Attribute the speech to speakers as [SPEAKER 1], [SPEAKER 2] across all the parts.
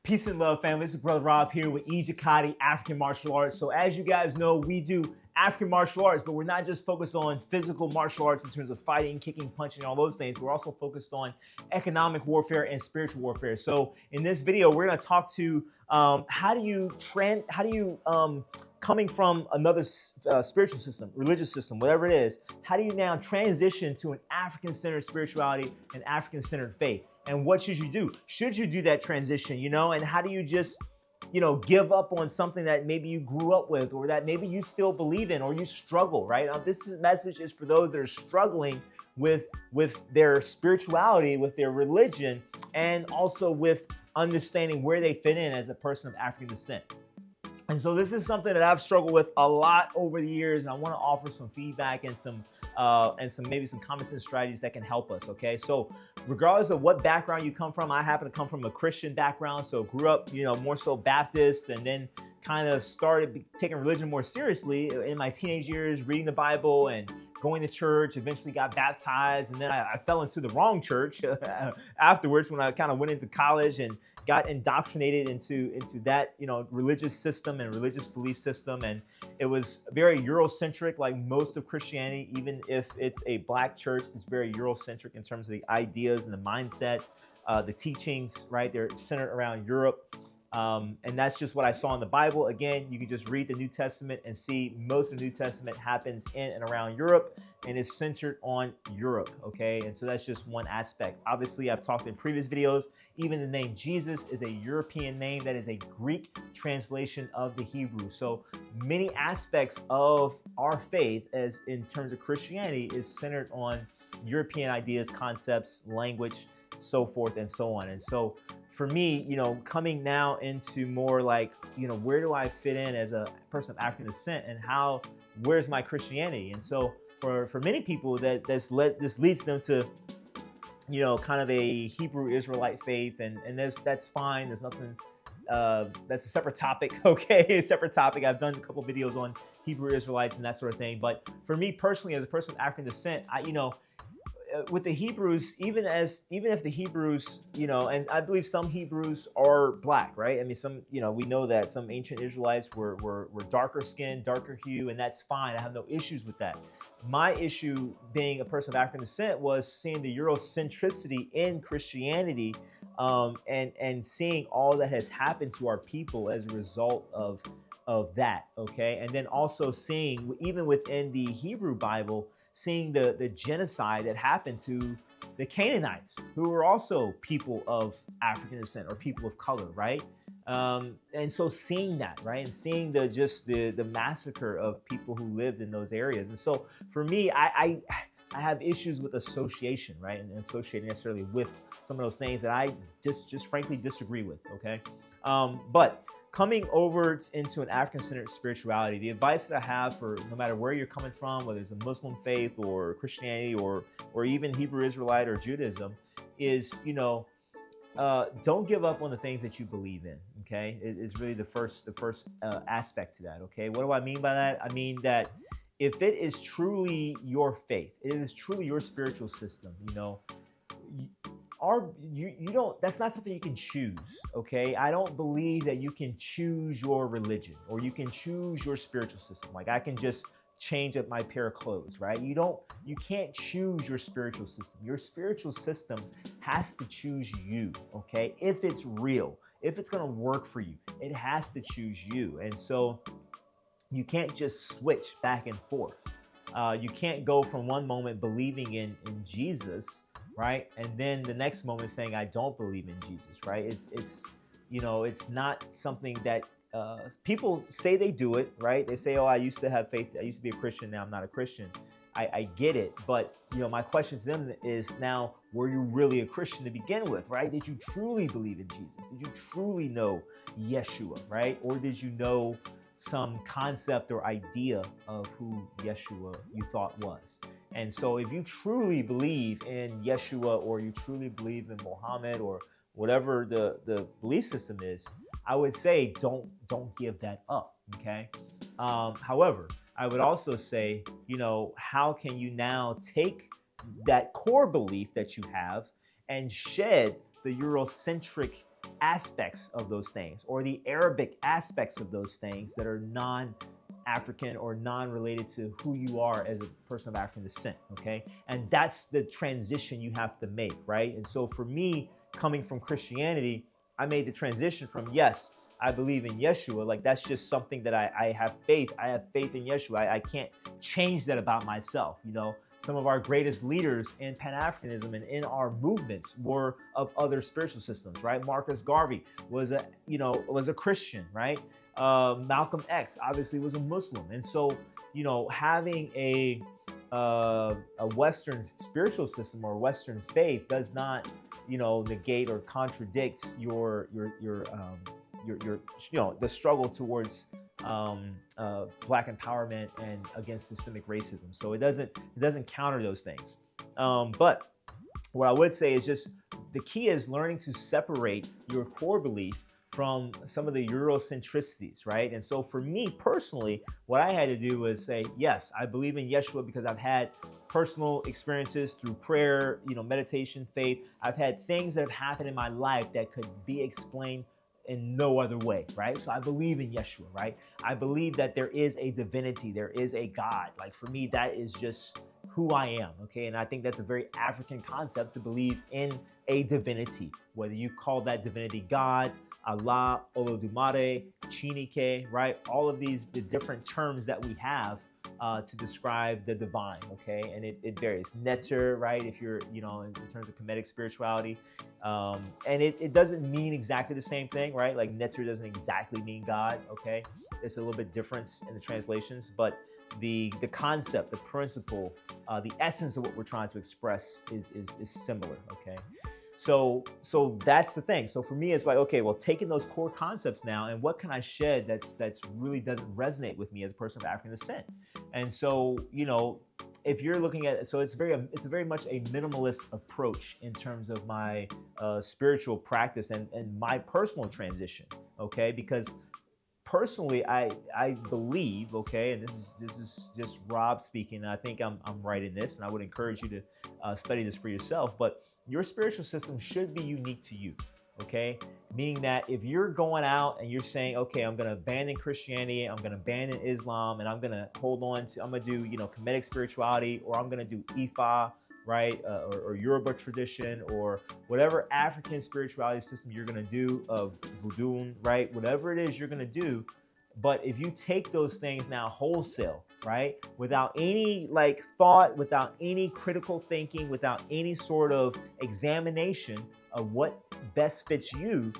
[SPEAKER 1] Peace and love, family. This is Brother Rob here with Ejikadi African Martial Arts. So as you guys know, we do African martial arts, but we're not just focused on physical martial arts in terms of fighting, kicking, punching, all those things. We're also focused on economic warfare and spiritual warfare. So in this video, we're going to talk to coming from another spiritual system, religious system, whatever it is, how do you now transition to an African-centered spirituality and African-centered faith? And what should you do? Should you do that transition, and how do you just, give up on something that maybe you grew up with or that maybe you still believe in or you struggle, right? Now, this message is for those that are struggling with their spirituality, with their religion, and also with understanding where they fit in as a person of African descent. And so this is something that I've struggled with a lot over the years, and I want to offer some feedback and some maybe some common sense strategies that can help us. Okay, so regardless of what background you come from, I happen to come from a Christian background, so grew up, more so Baptist, and then kind of started taking religion more seriously in my teenage years, reading the Bible and going to church. Eventually got baptized, and then I fell into the wrong church afterwards when I kind of went into college and got indoctrinated into that religious system and religious belief system. And it was very Eurocentric, like most of Christianity. Even if it's a black church, it's very Eurocentric in terms of the ideas and the mindset, the teachings, right? They're centered around Europe. And that's just what I saw in the Bible. Again, you can just read the New Testament and see most of the New Testament happens in and around Europe and is centered on Europe, okay? And so that's just one aspect. Obviously, I've talked in previous videos, even the name Jesus is a European name. That is a Greek translation of the Hebrew. So many aspects of our faith, as in terms of Christianity, is centered on European ideas, concepts, language, so forth and so on. And so for me, coming now into more like, where do I fit in as a person of African descent, and where's my Christianity? And so for many people, this leads them to, kind of a Hebrew Israelite faith, and that's fine. There's nothing. That's a separate topic. Okay, a separate topic. I've done a couple videos on Hebrew Israelites and that sort of thing. But for me personally, as a person of African descent, with the Hebrews, even if the Hebrews, and I believe some Hebrews are black, right? I mean, some, we know that some ancient Israelites were darker skinned, darker hue, and that's fine. I have no issues with that. My issue being a person of African descent was seeing the Eurocentricity in Christianity, and seeing all that has happened to our people as a result of that, okay? And then also seeing, even within the Hebrew Bible, seeing the genocide that happened to the Canaanites, who were also people of African descent or people of color, right? And so seeing that, right? And seeing the massacre of people who lived in those areas. And so for me, I have issues with association, right? And associating necessarily with some of those things that I just frankly disagree with, okay? But coming over into an African-centered spirituality, the advice that I have for no matter where you're coming from, whether it's a Muslim faith or Christianity or even Hebrew Israelite or Judaism, is, don't give up on the things that you believe in, okay? Is really the first aspect to that, okay? What do I mean by that? I mean that if it is truly your faith, it is truly your spiritual system, that's not something you can choose, okay? I don't believe that you can choose your religion or you can choose your spiritual system. Like I can just change up my pair of clothes, right? You can't choose your spiritual system. Your spiritual system has to choose you, okay? If it's real, if it's gonna work for you, it has to choose you. And so you can't just switch back and forth. You can't go from one moment believing in Jesus, right? And then the next moment saying, I don't believe in Jesus, right? It's not something that people say they do it, right? They say, oh, I used to have faith. I used to be a Christian. Now I'm not a Christian. I get it. But, my question to them is now, were you really a Christian to begin with, right? Did you truly believe in Jesus? Did you truly know Yeshua, right? Or did you know some concept or idea of who Yeshua you thought was? And so if you truly believe in Yeshua or you truly believe in Muhammad or whatever the belief system is, I would say don't give that up, okay? However, I would also say, how can you now take that core belief that you have and shed the Eurocentric aspects of those things, or the Arabic aspects of those things that are non-African or non-related to who you are as a person of African descent, okay? And that's the transition you have to make, right? And so for me, coming from Christianity, I made the transition from, yes, I believe in Yeshua, like that's just something that I have faith. I have faith in Yeshua. I can't change that about myself, you know? Some of our greatest leaders in Pan-Africanism and in our movements were of other spiritual systems, right? Marcus Garvey was a Christian, right? Malcolm X obviously was a Muslim. And so, having a Western spiritual system or Western faith does not, negate or contradict your the struggle towards Black empowerment and against systemic racism. So it doesn't counter those things. But what I would say is just the key is learning to separate your core belief from some of the Eurocentricities, right? And so for me personally, what I had to do was say, yes, I believe in Yeshua because I've had personal experiences through prayer, meditation, faith. I've had things that have happened in my life that could be explained in no other way, right? So I believe in Yeshua, right? I believe that there is a divinity, there is a God. Like for me, that is just who I am, okay? And I think that's a very African concept to believe in a divinity, whether you call that divinity God, Allah, Olodumare, Chinike, right? All of the different terms that we have to describe the divine, okay? And it varies. Netzer, right? If you're, in terms of Kemetic spirituality. And it doesn't mean exactly the same thing, right? Like Netzer doesn't exactly mean God, okay? There's a little bit difference in the translations, but the concept, the principle, the essence of what we're trying to express is similar, okay? So that's the thing. So for me, it's like, okay, well, taking those core concepts now, and what can I shed that's really doesn't resonate with me as a person of African descent? And so, if you're looking at, so it's very much a minimalist approach in terms of my spiritual practice and my personal transition, okay? Because personally, I believe, okay, and this is just Rob speaking, and I think I'm right in this, and I would encourage you to study this for yourself, but your spiritual system should be unique to you, okay? Meaning that if you're going out and you're saying, okay, I'm going to abandon Christianity, I'm going to abandon Islam, and I'm going to I'm going to do, Kemetic spirituality, or I'm going to do Ifa, right? Or Yoruba tradition, or whatever African spirituality system you're going to do of voodoo, right? Whatever it is you're going to do. But if you take those things now wholesale, right, without any thought, without any critical thinking, without any sort of examination of what best fits you,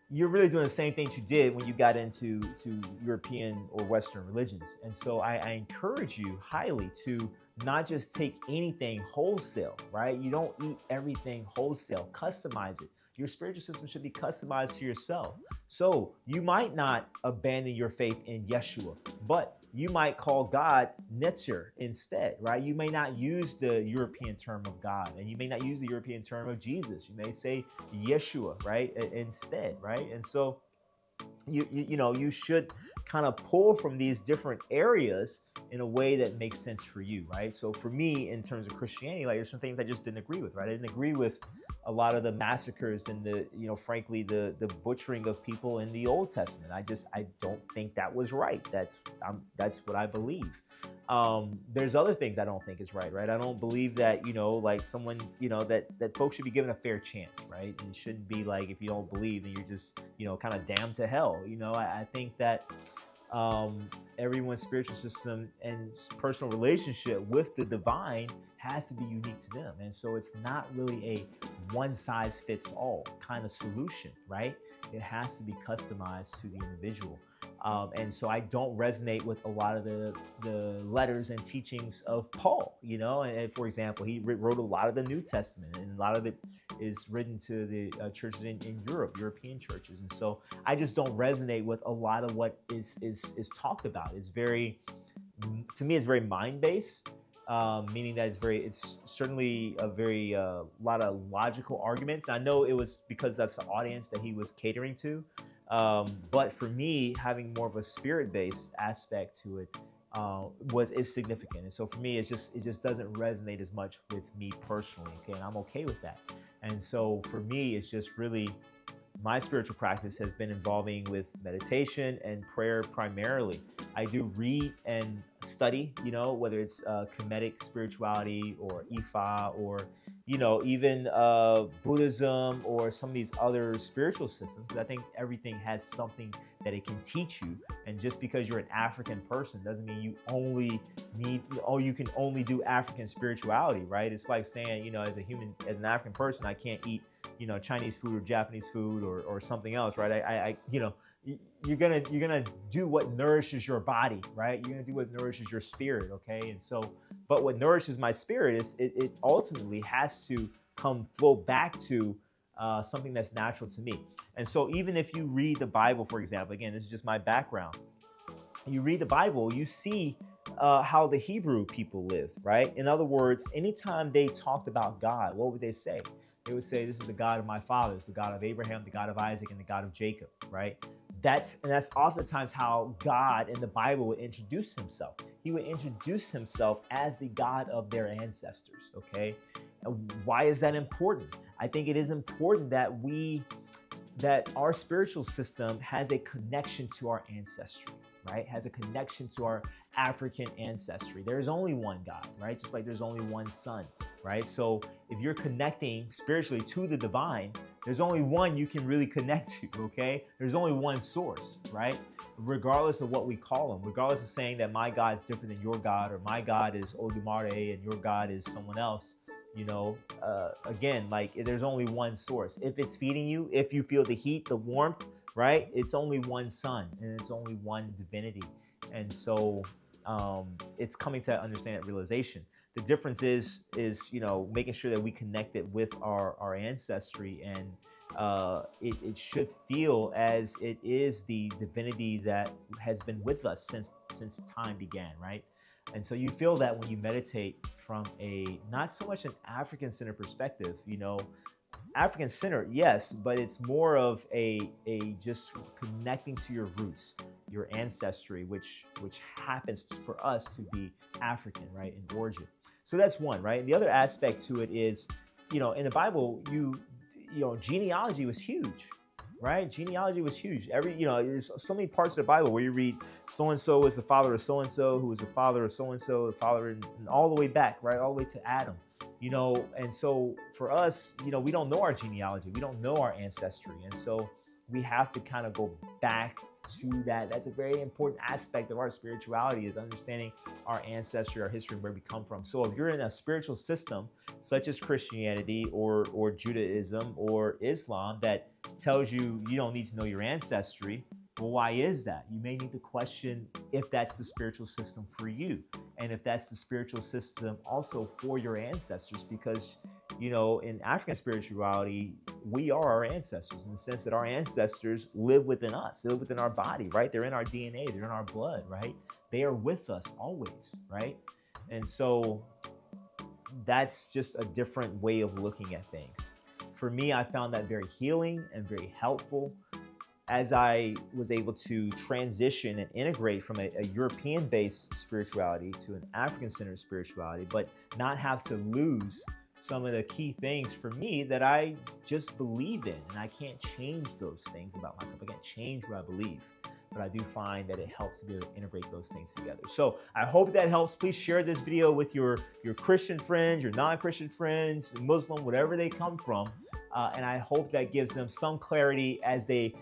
[SPEAKER 1] you're really doing the same things you did when you got into European or Western religions. And so I encourage you highly to not just take anything wholesale, right? You don't eat everything wholesale. Customize it. Your spiritual system should be customized to yourself. So you might not abandon your faith in Yeshua, but you might call God Netzer instead, right? You may not use the European term of God, and you may not use the European term of Jesus. You may say Yeshua, right, instead, right? And so you should kind of pull from these different areas in a way that makes sense for you, right? So for me, in terms of Christianity, there's some things I just didn't agree with, right? I didn't agree with a lot of the massacres and frankly, the butchering of people in the Old Testament. I don't think that was right. That's what I believe. There's other things I don't think is right? I don't believe that, someone, that folks should be given a fair chance, right? And it shouldn't be like, if you don't believe, then you're just, kind of damned to hell. I think that everyone's spiritual system and personal relationship with the divine has to be unique to them. And so it's not really a one-size-fits-all kind of solution, right? It has to be customized to the individual. And so I don't resonate with a lot of the letters and teachings of Paul, and for example, he wrote a lot of the New Testament, and a lot of it is written to the churches in Europe, European churches. And so I just don't resonate with a lot of what is talked about. To me, it's very mind-based, meaning that it's certainly a very lot of logical arguments. And I know it was because that's the audience that he was catering to. But for me, having more of a spirit-based aspect to it is significant. And so for me, it just doesn't resonate as much with me personally. Okay, and I'm okay with that. And so for me, it's just really, my spiritual practice has been involving with meditation and prayer primarily. I do read and study, whether it's Kemetic spirituality or Ifa or, even Buddhism or some of these other spiritual systems. Because I think everything has something that it can teach you. And just because you're an African person doesn't mean you can only do African spirituality, right? It's like saying, as an African person, I can't eat Chinese food or Japanese food or something else, right? You're gonna do what nourishes your body, right? You're gonna do what nourishes your spirit, okay? And so, but what nourishes my spirit is it ultimately has to flow back to something that's natural to me. And so, even if you read the Bible, for example, again, this is just my background. You read the Bible, you see how the Hebrew people lived, right? In other words, anytime they talked about God, what would they say? They would say, this is the God of my fathers, the God of Abraham, the God of Isaac, and the God of Jacob, right? That's oftentimes how God in the Bible would introduce himself. He would introduce himself as the God of their ancestors, okay? And why is that important? I think it is important that our spiritual system has a connection to our ancestry, right? Has a connection to our African ancestry. There's only one God, right? Just like there's only one sun, right? So if you're connecting spiritually to the divine, there's only one you can really connect to, okay? There's only one source, right? Regardless of what we call him, regardless of saying that my God is different than your God, or my God is Odumare and your God is someone else, again, like there's only one source. If it's feeding you, if you feel the heat, the warmth, right? It's only one sun and it's only one divinity. And so it's coming to understand that realization. The difference is making sure that we connect it with our ancestry, and it should feel as it is the divinity that has been with us since time began, right? And so you feel that when you meditate from a not so much an African-centered perspective, African-centered, yes, but it's more of a just connecting to your roots, your ancestry, which happens for us to be African, right, in origin. So that's one, right? And the other aspect to it is, in the Bible, genealogy was huge, right? Genealogy was huge. There's so many parts of the Bible where you read so-and-so is the father of so-and-so, who is the father of so-and-so, the father, and all the way back, right? All the way to Adam, and so for us, we don't know our genealogy. We don't know our ancestry. And so we have to kind of go back to that. That's a very important aspect of our spirituality, is understanding our ancestry, our history, and where we come from. So if you're in a spiritual system such as Christianity or Judaism or Islam that tells you you don't need to know your ancestry, well, why is that? You may need to question if that's the spiritual system for you, and if that's the spiritual system also for your ancestors, because in African spirituality, we are our ancestors, in the sense that our ancestors live within us, they live within our body, right? They're in our DNA, they're in our blood, right? They are with us always, right? And so that's just a different way of looking at things. For me, I found that very healing and very helpful as I was able to transition and integrate from a European-based spirituality to an African-centered spirituality, but not have to lose some of the key things for me that I just believe in. And I can't change those things about myself. I can't change what I believe, but I do find that it helps to be able to integrate those things together. So I hope that helps. Please share this video with your Christian friends, your non-Christian friends, Muslim, whatever they come from. And I hope that gives them some clarity as they,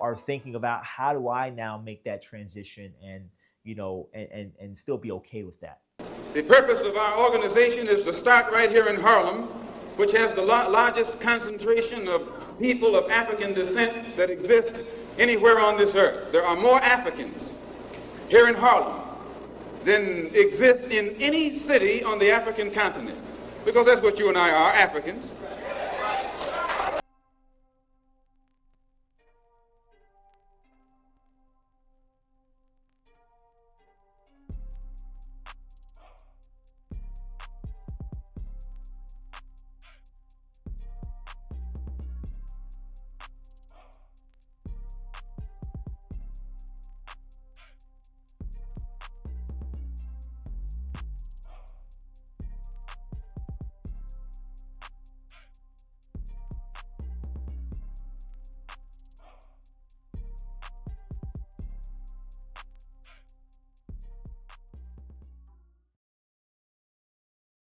[SPEAKER 1] are thinking about, how do I now make that transition and, and still be okay with that.
[SPEAKER 2] The purpose of our organization is to start right here in Harlem, which has the largest concentration of people of African descent that exists anywhere on this earth. There are more Africans here in Harlem than exist in any city on the African continent, because that's what you and I are, Africans.